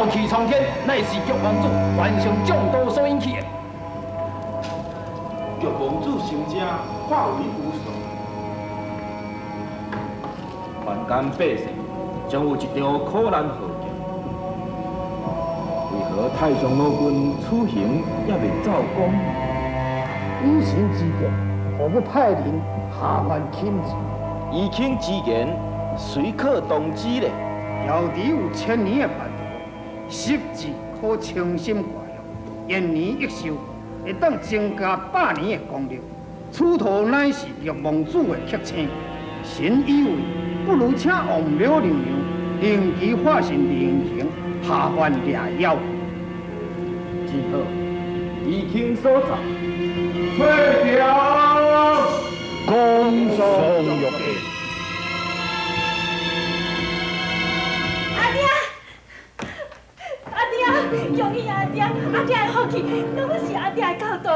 傲气冲天，乃是玉皇子元神众多所引起的。玉皇子成者化为无数，凡间百姓将有一条苦难好行。为何太上老君此行也未奏功？以身之计，何不派人下凡请旨？以请之言，谁可当知呢？尧帝有1000年的版图，实际可倾心挂欲，延年益寿，会当增加100年的功力。此图乃是玉皇子的客星，神以为不如请王庙娘娘，令其化身人形，下凡掠妖。只好以请所在，退表。公上玉帝。恭喜阿爹，阿爹的福气，拢是阿爹的教导。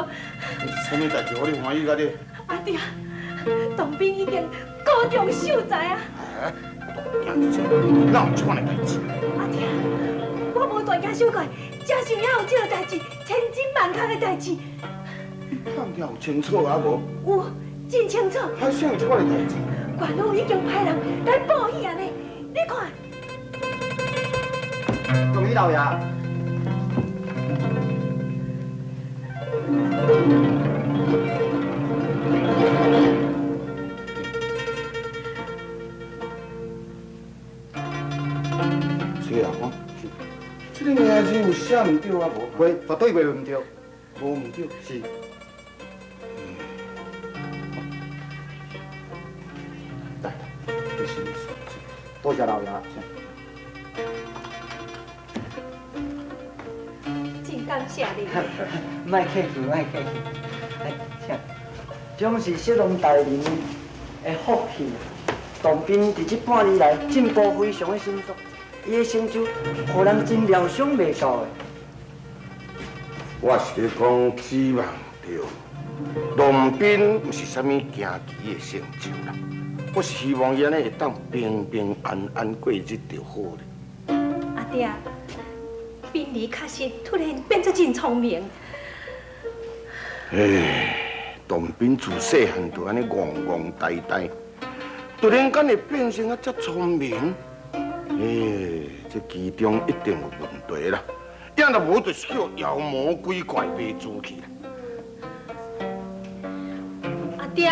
什么代志，我你欢喜甲你？阿爹，当兵已经高中秀才啊！哪有这款的代志？阿爹，我无大惊小怪，真想要有这个代志，千真万确的代志。看了清楚啊无？有，真清楚。还啥有这款的代志？官府已经派人来报喜啊呢，你看。恭喜老爷。是啊，这个名字有写唔对啊无？袂，绝对袂唔对。无唔对，是。来，你是。多谢老爷。真感谢你。莫客气，莫客气。哎，请，总是雪龙大人的福气。当兵伫这半年来进步非常的迅速，伊的成就，互人真料想袂到的。我是咧讲指望对，当兵毋是啥物惊奇的成就啦。我是希望伊安尼会当平平安安过日就好咧。阿爹，兵离确实突然变作真聪明。唉，当兵自细汉就安尼憨憨呆呆，突然间会变成啊遮聪明，这其中一定有问题啦。要若无，就是叫妖魔鬼怪迷住去啦。阿爹，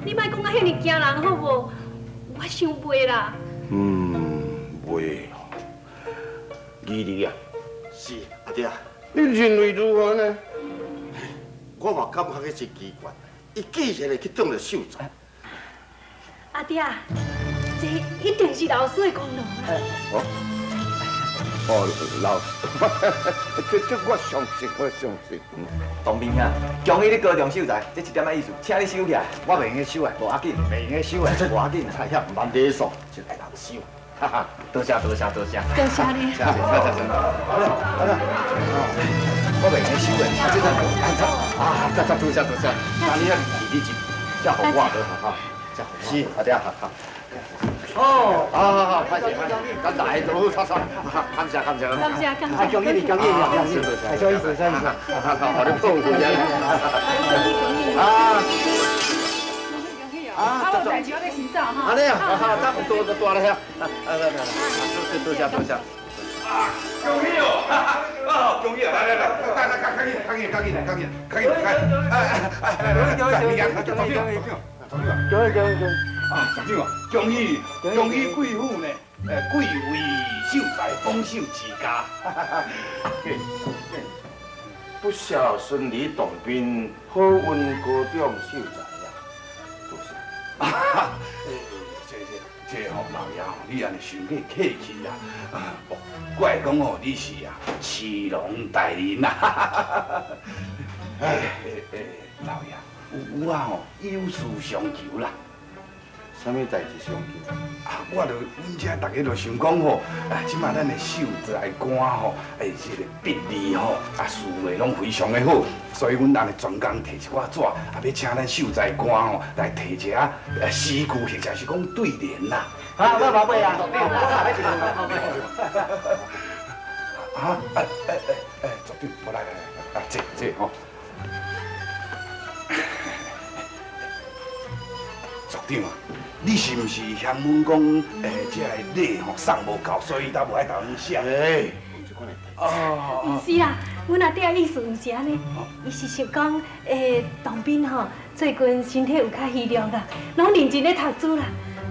你莫讲啊，遐尼惊人好无？我想袂啦。袂。义理啊，是阿爹，你认为如何呢？我嘛感觉迄是奇怪，伊既然会去当着秀才。阿爹，这一定是老师的功劳啊！老师，这我相信，我相信。当兵啊，恭喜你高中秀才，这一点仔意思，请你收起来。我袂用去收啊，无要紧，袂用去收啊，无要紧，哎呀，万礼数，就来人收，哈哈，多谢多谢多谢。多谢你。好了，我袂用去收啊，这多谢，那你要义理这好我的哈，这好是，阿爹，好。哦，好，快点，咱来都擦，感谢。哎，恭喜你，恭喜你，哎，小意思。好的，碰见了。啊，我代志我在洗澡哈。好嘞，好，咱们多了呀，多谢。恭喜哦！恭喜啊！来，赶紧，来，小舅啊，恭喜贵妇呢！贵为秀才，丰收之家。不孝顺理当兵，好运高中秀才呀！多谢。这老爷你安尼想过客气啦。怪讲哦，你是骑龙大人啊！老爷，有有事相求啦。什么代志相求？我著阮遮大家著想讲吼，即马咱的秀才官吼，这个笔字吼，事业拢非常的好，所以阮安尼专工摕一寡纸，要请咱秀才官吼来提一下诗句，或者是讲对联啦。好，我宝贝啊，啊，昨天我来，这吼。族长啊，你是毋是嫌阮讲这个礼吼送无够，所以才无爱投你写？哎，这款的。唔是啦，阮阿爹意思唔是安尼，伊是想讲，当兵吼，最近身体有较虚弱啦，拢认真咧读书啦，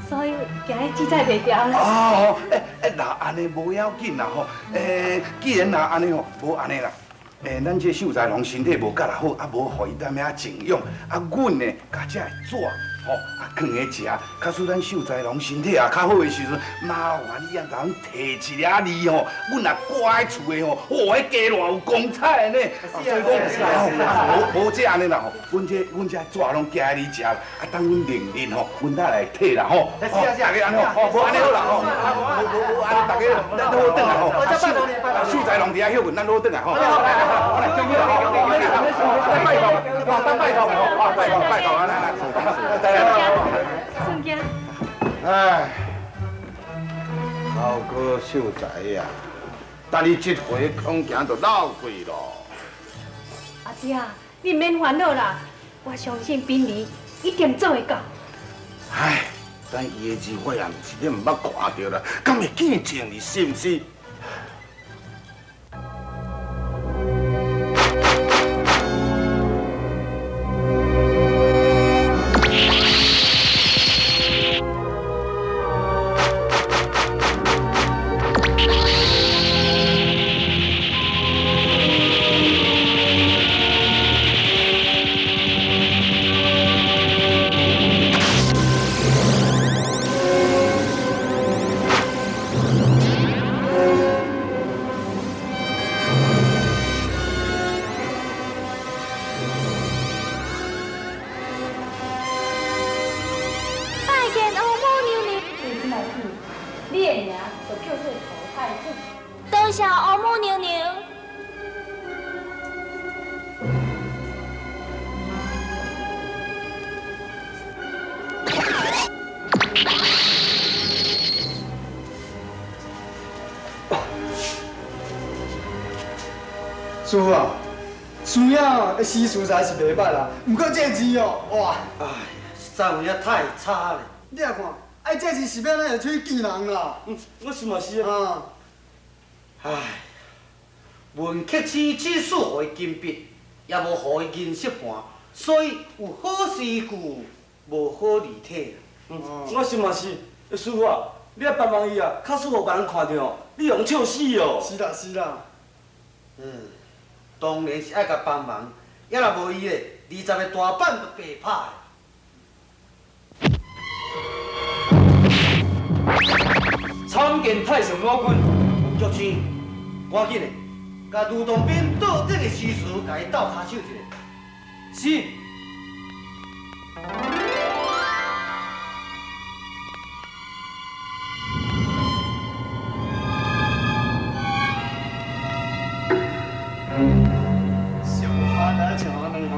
所以今日记载袂掉啦。哦，那安尼无要紧啦吼，既然那安尼吼，无安尼啦。咱这秀才龙身体无甲啦好，啊无互伊踮遐静养，啊，阮呢，甲这纸吼，啊，放咧食，假使咱秀才龙身体也较好的时阵，麻烦你啊，甲阮摕一粒字吼，阮若挂喺厝的吼，哦，迄家偌有光彩呢。所以讲，无这安尼啦吼，阮这纸拢寄你食，啊，等阮另日吼，阮再来摕啦吼。是啊，安尼吼，无安尼好啦吼，无安尼，大家咱好转来吼。秀才龙伫遐休困，咱好转来吼。来，恭喜拜托，顺家，哎，好哥秀才呀，但你这回恐惊就闹鬼咯。阿爹，你免烦恼啦，我相信兵离一定做会到。唉，但伊的字我也毋是咧毋捌看到啦，敢会见证你是毋是？你的名就叫做涂太子。多谢欧母娘娘。师傅啊，孙仔的诗词才是袂歹啦，不过这字哦，哇！哎，实在有影太差了。你来看，哎，这字是要咱会去见人啦。我是嘛是啊。啊，唉，文客青只属互伊金笔，也无互伊银色盘，所以有好诗句，无好字体。我是嘛是，师傅啊，你要帮忙伊啊，假使互别人看到，你用笑死哦。是啦是啦。当然是爱甲帮忙，也若无伊咧，20个大板都白拍。参见太上老君。玉清，赶紧的，甲卢洞宾倒顶的诗词，甲伊斗骹手一下。是。上花来像安尼吼。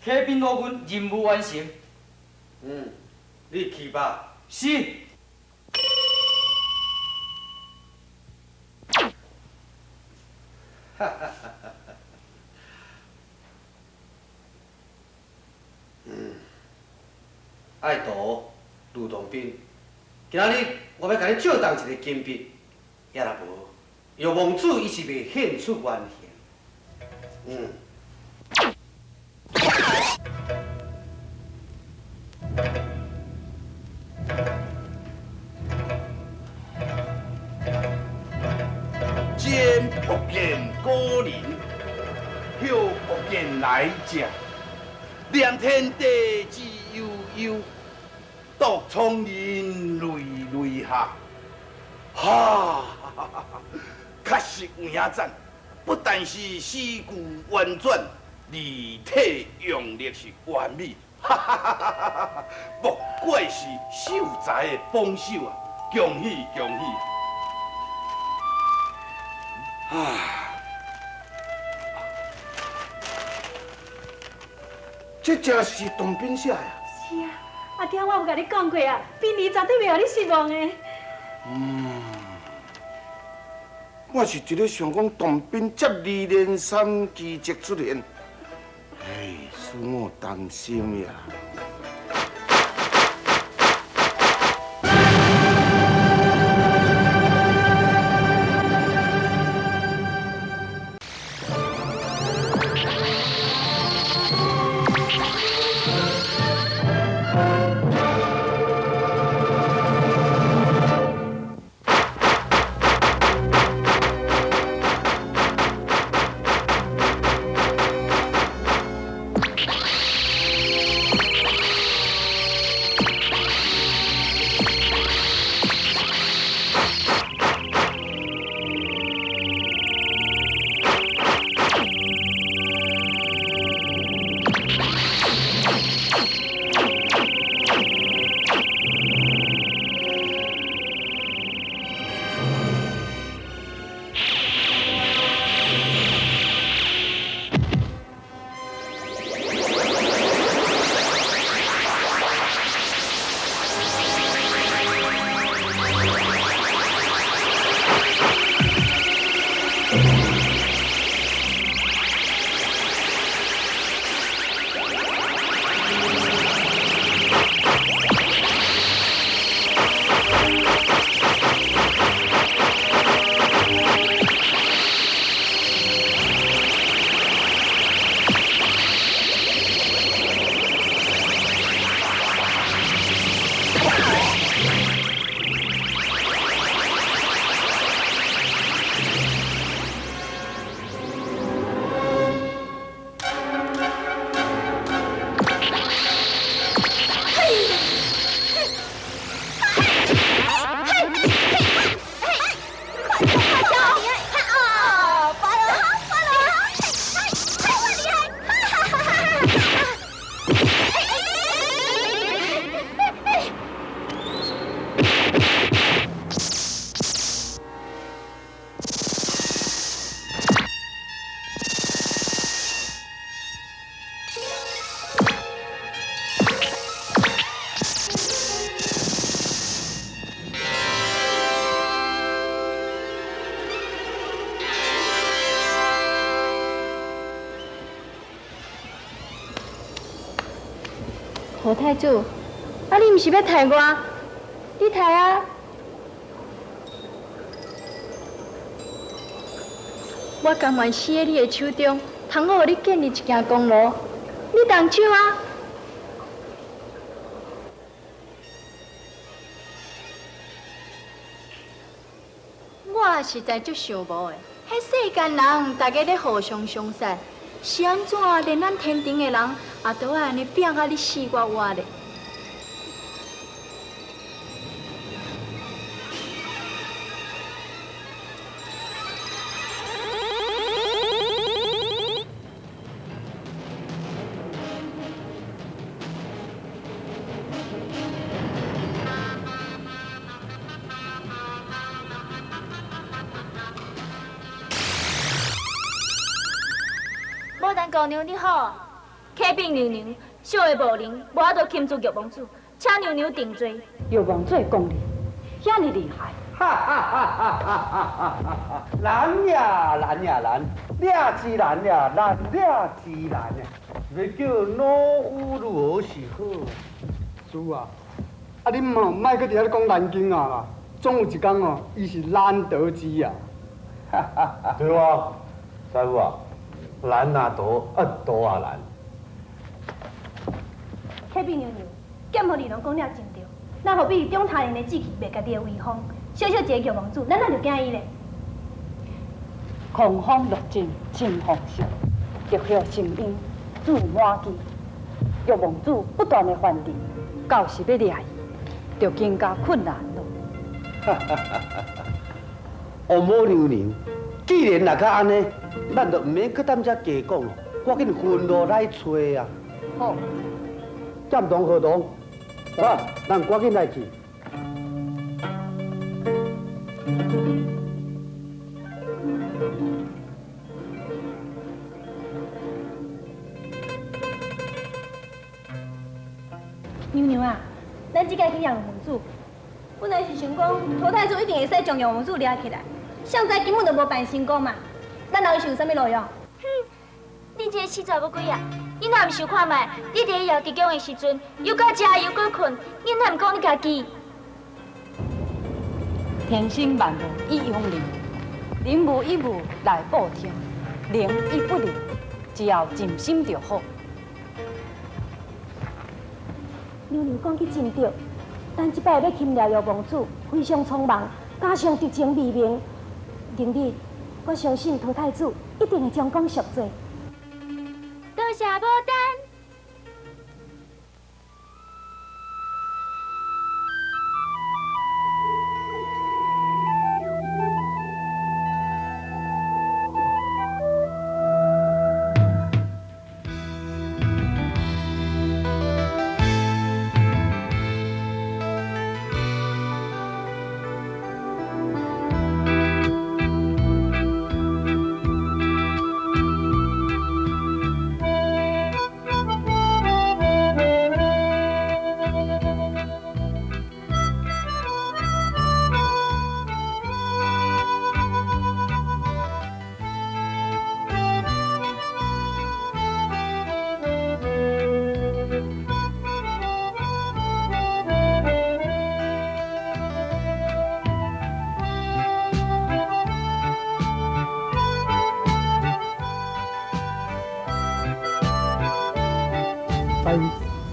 启禀老君，任务完成。你去吧。是。爱读卢洞宾，今仔日我要甲你借当一个金笔，也若无，玉皇子伊是袂显出原形。见不见古人，休不见来者。量天地之悠悠，独创人累累下。哈！确实有影赞，不但是诗句婉转，字体用力是完美。哈哈哈哈哈哈！莫怪是秀才的帮手啊！恭喜恭喜！这真是董斌写呀？是啊。阿爹，我有甲你讲过啊，比你绝对袂互你失望的。我是一直想讲，当兵接二连三奇迹出现，哎，使我担心呀。何太祖，啊，你毋是要杀我？你杀啊！我甘愿死在你的手中，通好，你建立一件功劳。你动手啊！我实在足想无的，迄世间人大家咧互相相杀，是安怎连咱天庭的人也都爱安尼拼甲你死我活咧？牡丹姑娘你好，启禀娘娘，小的无能，无法度擒住玉王子，请娘娘定罪。玉王做功力，遐尼厉害。哈哈哈哈哈哈！难呀难呀难，了之难呀，难了之难呀。要叫老夫如何是好？主啊，啊恁嘛莫搁伫遐讲难经啊啦，总有一天哦，伊是难得之啊。哈哈哈！对啊，师傅啊，难啊多，多啊难。启禀娘娘，剑和二郎讲了真对，那何必中他人的志气灭家己的威风？小小一个玉王子，咱哪就惊伊咧？狂风落尽真风势，玉叶成荫自满枝。玉王子不断的犯敌，到是要掠伊，就更加困难咯。哈哈哈！王母娘娘，既然若甲安尼，咱就唔免搁踮遮加讲咯，赶紧分路来找啊！好，剑同河同，啊，咱赶紧来去。娘娘啊，咱即届去养王子，本来是想讲陶太祖一定会使将王子抓起来，现在根本就无办成功嘛，咱后是有啥物路用？你这个死查某鬼啊！你若毋想看卖，你伫夜地宫的时阵，又搁食又搁困，你哪毋讲你家己？天生万物以用灵，灵无一物来报天，灵亦不灵，只要尽心就好。娘娘讲去真对，咱即摆要擒了药王子，非常匆忙，加上敌情未明，明日我相信陶太子一定会将功赎罪。多谢牡丹。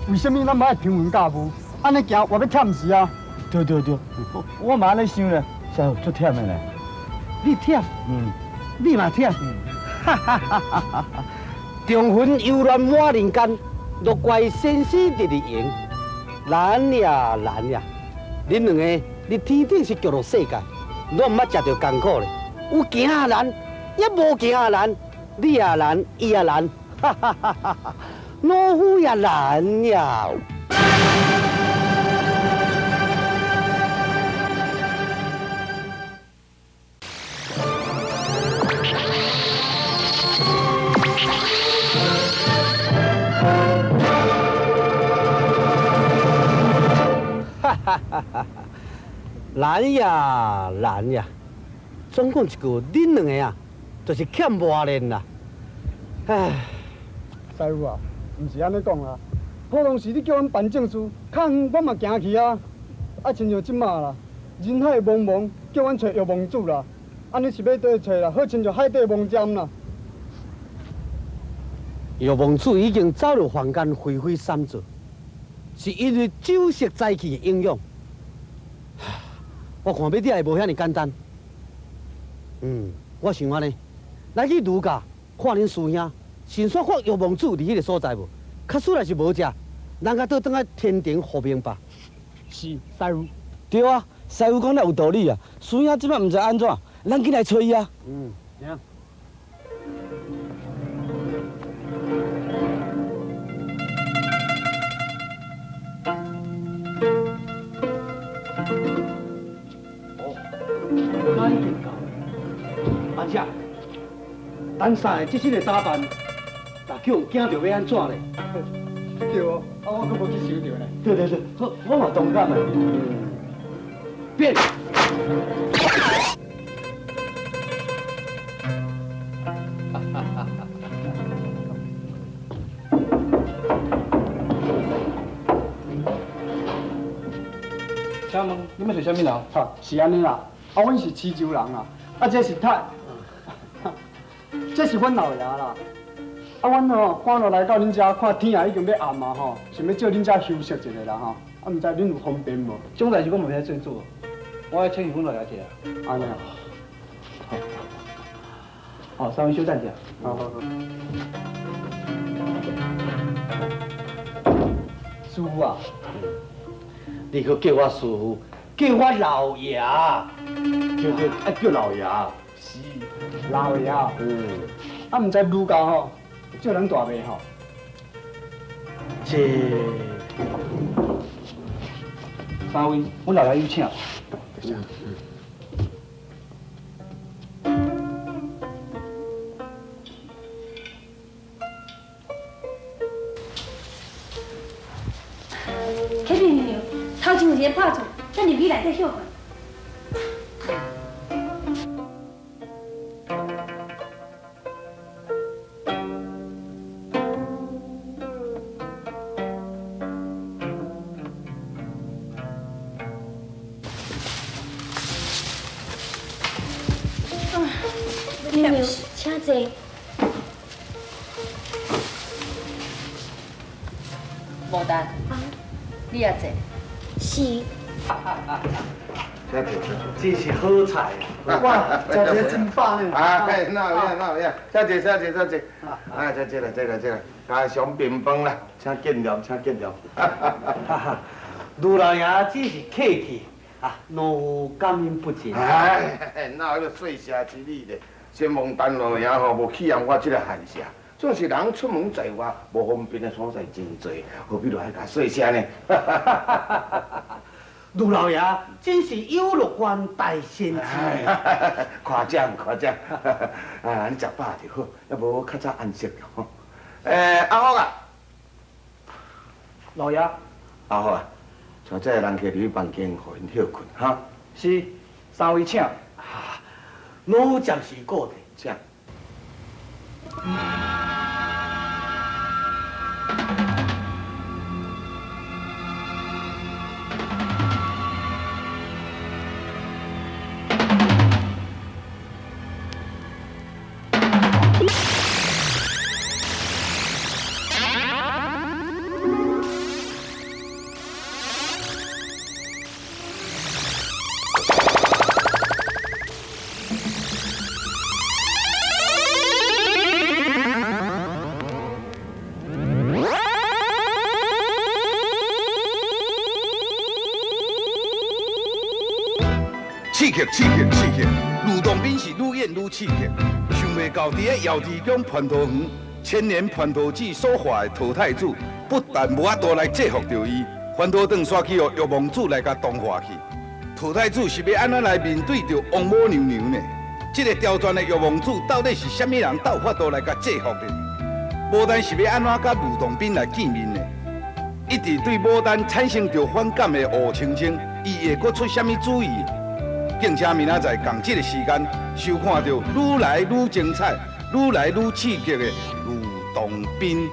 为什么咱不爱平稳驾步？安尼行活要忝死啊！对，我嘛安尼想咧，师傅足忝的咧。你忝，你嘛忝，哈哈哈哈哈！忠魂游乱满人间，莫怪生死日日闲。难呀难呀！恁两个，你天顶是叫做世界，我毋捌食到艰苦咧。有行也难，也无行也难，你也难，伊也难，哈哈哈哈哈！老夫也难呀！哈哈哈哈！难呀难呀！总讲一句，恁两个啊，就是欠磨练啦。唉，师傅啊！唔是安尼讲啦，普通时你叫阮办证书，较远我嘛行去啊。啊，亲像即马啦，人海茫茫，叫阮找药王子啦，安尼是要倒找啦？好亲像海底梦针啦。药王子已经走入凡间，飞飞三做，是因为酒色财气的影响。我看要抓的无遐尼简单。我想安尼，来去儒家看恁师兄。先说看药王子伫迄个所在无？假使若是无食，咱甲倒转来天庭复命吧。是，师傅。对啊，师傅讲得有道理啊。师兄即摆毋知安怎，咱紧来找伊啊。行。哪已经到？阿姐，咱三个即身的打扮。大叫惊着要安怎咧？对哦，我阁无去想着呢。对，我嘛同感啊。变。请问你们是啥物人？哈，是安尼啦。阮是蚩州人啊。这是这是阮老爷啦。阮看落来到恁遮，看天也已经要暗啊吼，想要叫恁遮休息一下啦吼。唔知恁有方便无？这种代志我唔晓做做，我要请阮老爷一下。安尼啊。好，稍微休战一下。好。师傅啊，你可叫我师傅，叫我老爷。对，叫老爷。是，老爷。唔知儒家吼。叫人大妹吼，三位，阮老爷有请。一个破厝，咱入去内底歇困。娘娘，请坐。无丹，你也坐。是。真是好菜哇，食一个真饱呢。啊，那有影，小姐，啊，这个，家常便饭啦，请见谅，请见谅。卢老爷只是客气啊，若感恩不尽。哎，哪有细声之理咧？先望陈老爷吼，无起谅我这个寒舍。总是人出门在外，无方便的所在真多，何必落来甲细声呢？卢老爷真是有乐观大仙子。夸奖。啊，你食饱就好，要无较早安息吼。阿福啊，老爷，阿福啊，带这个人客入房间，互因休困哈。是三位请。啊，老暂时过的。请。刺激！吕洞宾是愈演愈刺激，想袂到伫咧瑶池宫蟠桃园，千年蟠桃子所化的桃太子，不但无法度来制服着伊，反倒转煞去予玉皇子来甲同化去。桃太子是要安怎来面对着王母娘娘呢？这个刁钻的玉皇子到底是虾米人斗法度来甲制服呢？牡丹是要安怎甲吕洞宾来见面呢？一直对牡丹产生着反感的吴青青，伊会阁出虾米主意？敬请明仔载同这个时间收看到愈来愈精彩、愈来愈刺激的吕洞宾。